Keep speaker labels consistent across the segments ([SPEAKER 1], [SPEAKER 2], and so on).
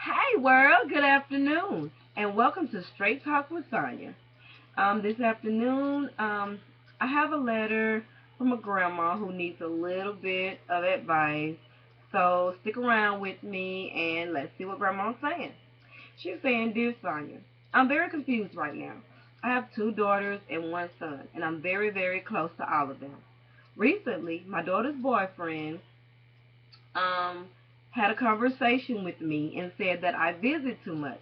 [SPEAKER 1] Hi world, good afternoon, and welcome to Straight Talk with Sonya. This afternoon, I have a letter from a grandma who needs a little bit of advice. So stick around with me and let's see what grandma's saying. She's saying, Dear Sonya, I'm very confused right now. I have two daughters and one son, and I'm very, very close to all of them. Recently, my daughter's boyfriend um, had a conversation with me and said that I visit too much.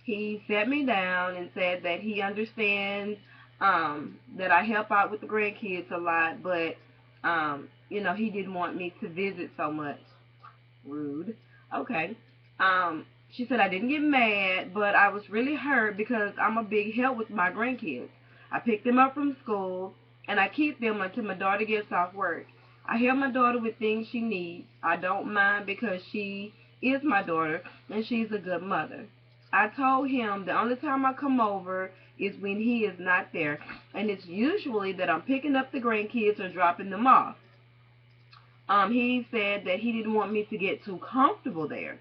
[SPEAKER 1] He sat me down and said that he understands that I help out with the grandkids a lot, but he didn't want me to visit so much. Rude. Okay. She said I didn't get mad, but I was really hurt because I'm a big help with my grandkids. I pick them up from school and I keep them until my daughter gets off work. I help my daughter with things she needs. I don't mind because she is my daughter and she's a good mother. I told him the only time I come over is when he is not there, and it's usually that I'm picking up the grandkids or dropping them off. He said that he didn't want me to get too comfortable there.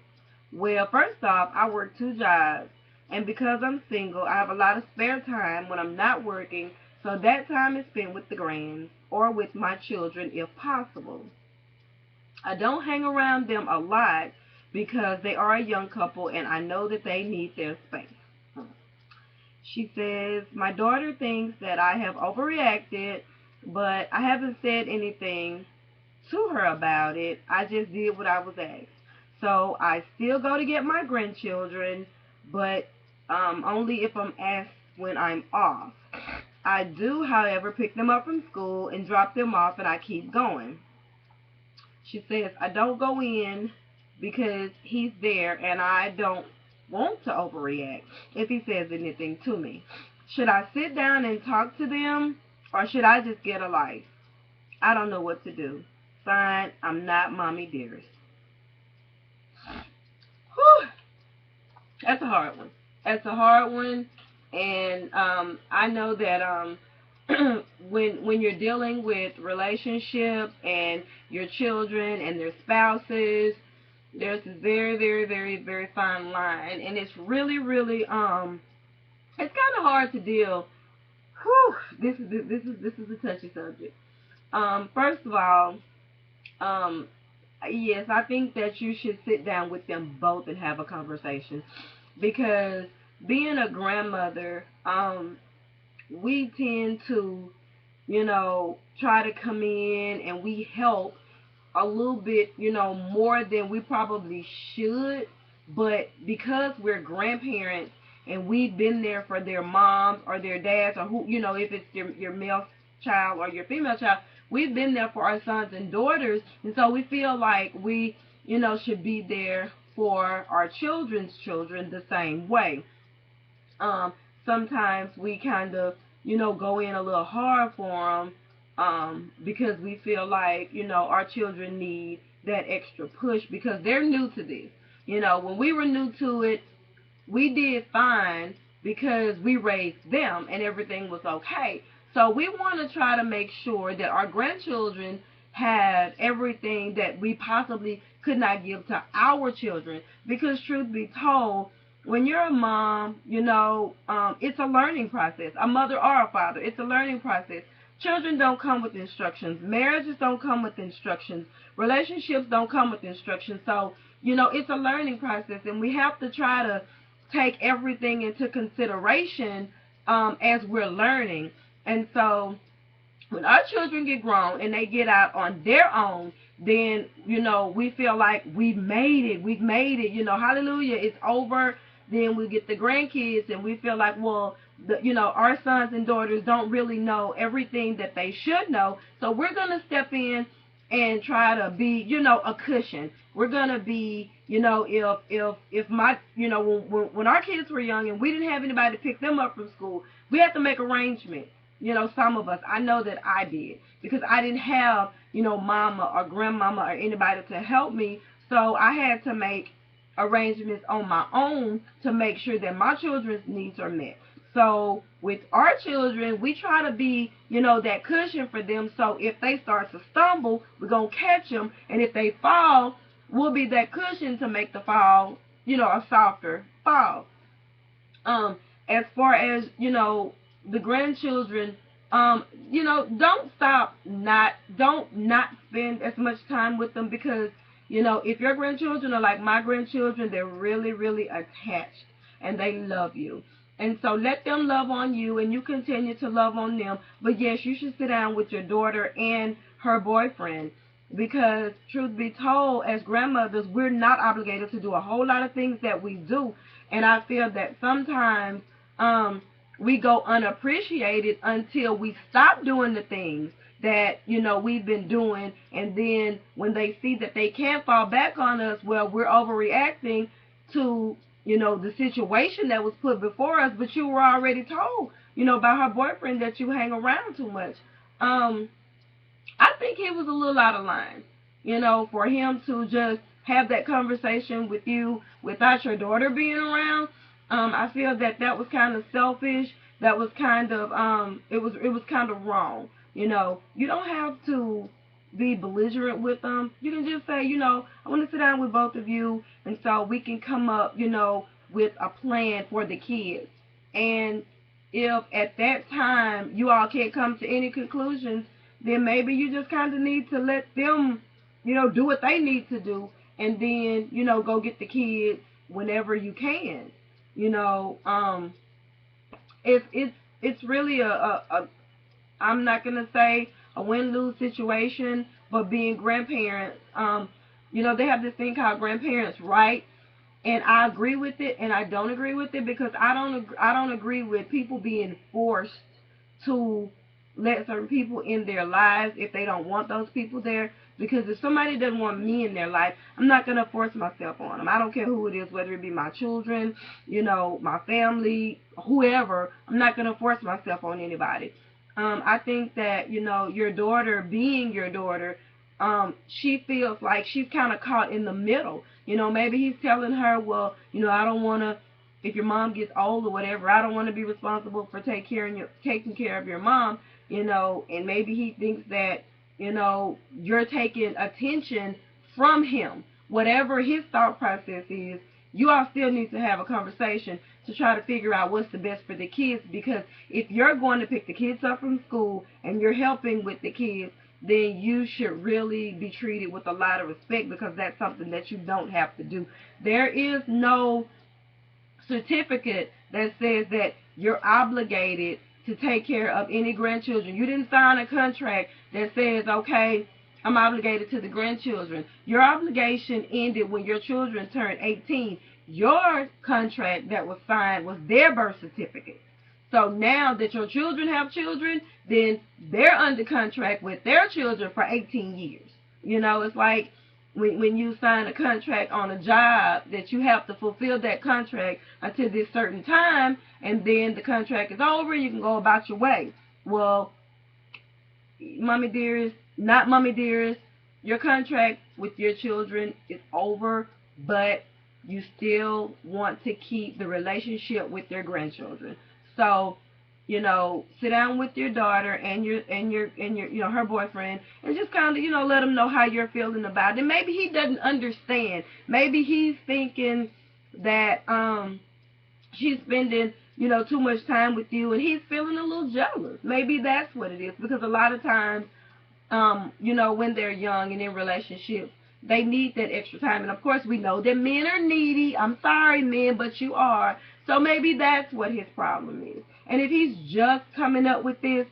[SPEAKER 1] Well, first off, I work two jobs, and because I'm single, I have a lot of spare time when I'm not working, so that time is spent with the grands or with my children if possible. I don't hang around them a lot because they are a young couple and I know that they need their space. She says, my daughter thinks that I have overreacted, but I haven't said anything to her about it. I just did what I was asked. So I still go to get my grandchildren, but only if I'm asked when I'm off. I do, however, pick them up from school and drop them off, and I keep going. She says, I don't go in because he's there, and I don't want to overreact if he says anything to me. Should I sit down and talk to them, or should I just get a life? I don't know what to do. Signed, I'm not Mommie Dearest. Whew, that's a hard one. That's a hard one, and I know that when you're dealing with relationships and your children and their spouses, there's this very, very, very, very fine line, and it's really, really it's kind of hard to deal. Whew, this is a touchy subject. First of all, um, yes, I think that you should sit down with them both and have a conversation because being a grandmother, we tend to, try to come in and we help a little bit, more than we probably should. But because we're grandparents and we've been there for their moms or their dads or who, if it's your male child or your female child, we've been there for our sons and daughters. And so we feel like we, should be there for our children's children the same way. Sometimes we kind of, go in a little hard for them because we feel like, our children need that extra push because they're new to this. When we were new to it, we did fine because we raised them and everything was okay. So we want to try to make sure that our grandchildren have everything that we possibly could not give to our children because truth be told, when you're a mom, it's a learning process. A mother or a father, it's a learning process. Children don't come with instructions. Marriages don't come with instructions. Relationships don't come with instructions. So, it's a learning process, and we have to try to take everything into consideration as we're learning. And so, when our children get grown and they get out on their own, then, we feel like we've made it. We've made it. Hallelujah, it's over. Then we get the grandkids and we feel like, well, our sons and daughters don't really know everything that they should know. So we're going to step in and try to be, a cushion. We're going to be, if my, when our kids were young and we didn't have anybody to pick them up from school, we had to make arrangements. Some of us, I know that I did because I didn't have, mama or grandmama or anybody to help me. So I had to make arrangements on my own to make sure that my children's needs are met. So with our children, we try to be, that cushion for them. So if they start to stumble, we're going to catch them. And if they fall, we'll be that cushion to make the fall a softer fall. As far as, the grandchildren, don't stop, don't not spend as much time with them, because, if your grandchildren are like my grandchildren, they're really, really attached and they love you. And so let them love on you and you continue to love on them. But yes, you should sit down with your daughter and her boyfriend, because truth be told, as grandmothers, we're not obligated to do a whole lot of things that we do. And I feel that sometimes we go unappreciated until we stop doing the things that, we've been doing. And then when they see that they can't fall back on us, well, we're overreacting to, the situation that was put before us. But you were already told, by her boyfriend, that you hang around too much. I think he was a little out of line, for him to just have that conversation with you without your daughter being around. I feel that that was kind of selfish. That was kind of it was kind of wrong. You don't have to be belligerent with them. You can just say, I want to sit down with both of you, and so we can come up, with a plan for the kids. And if at that time you all can't come to any conclusions, then maybe you just kind of need to let them, do what they need to do, and then, go get the kids whenever you can. It's really a I'm not gonna say a win-lose situation, but being grandparents, they have this thing called grandparents' rights, and I agree with it, and I don't agree with it, because I don't agree with people being forced to let certain people in their lives if they don't want those people there. Because if somebody doesn't want me in their life, I'm not going to force myself on them. I don't care who it is, whether it be my children, my family, whoever. I'm not going to force myself on anybody. I think that, your daughter, being your daughter, she feels like she's kind of caught in the middle. Maybe he's telling her, well, I don't want to, if your mom gets old or whatever, I don't want to be responsible for taking care of your mom, and maybe he thinks that, you're taking attention from him. Whatever his thought process is, you all still need to have a conversation to try to figure out what's the best for the kids. Because if you're going to pick the kids up from school and you're helping with the kids, then you should really be treated with a lot of respect, because that's something that you don't have to do. There is no certificate that says that you're obligated to take care of any grandchildren. You didn't sign a contract that says, okay, I'm obligated to the grandchildren. Your obligation ended when your children turned 18. Your contract that was signed was their birth certificate. So now that your children have children, then they're under contract with their children for 18 years. It's like when you sign a contract on a job, that you have to fulfill that contract until this certain time, and then the contract is over and you can go about your way. Well, Mommy Dearest, not Mommy Dearest, your contract with your children is over, but you still want to keep the relationship with your grandchildren. So, sit down with your daughter and your her boyfriend, and just kind of, let him know how you're feeling about it. And maybe he doesn't understand. Maybe he's thinking that she's spending, too much time with you, and he's feeling a little jealous. Maybe that's what it is, because a lot of times, when they're young and in relationships, they need that extra time. And of course, we know that men are needy. I'm sorry, men, but you are. So maybe that's what his problem is. And if he's just coming up with this,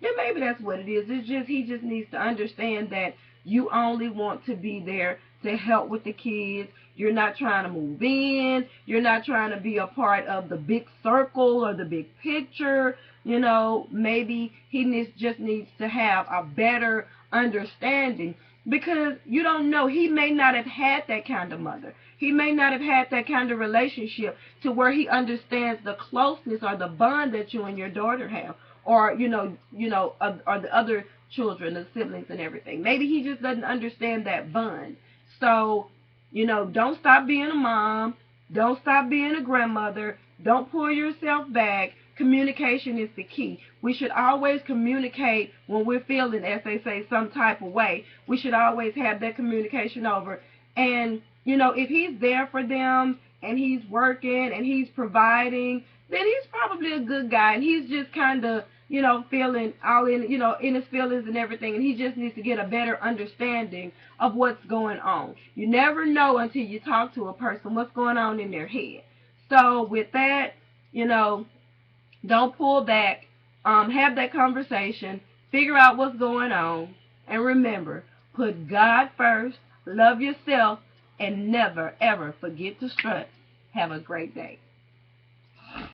[SPEAKER 1] then maybe that's what it is. He just needs to understand that you only want to be there to help with the kids. You're not trying to move in. You're not trying to be a part of the big circle or the big picture. Maybe he just needs to have a better understanding, because you don't know. He may not have had that kind of mother. He may not have had that kind of relationship to where he understands the closeness or the bond that you and your daughter have, or or the other children, the siblings and everything. Maybe he just doesn't understand that bond. So, don't stop being a mom. Don't stop being a grandmother. Don't pull yourself back. Communication is the key. We should always communicate when we're feeling, as they say, some type of way. We should always have that communication over. And You know, if he's there for them and he's working and he's providing, then he's probably a good guy, and he's just kind of, you know, feeling all in, you know, in his feelings and everything, and he just needs to get a better understanding of what's going on. You never know until you talk to a person what's going on in their head. So with that, you know, don't pull back. Have that conversation. Figure out what's going on. And remember, put God first. Love yourself. And never, ever forget to strut. Have a great day.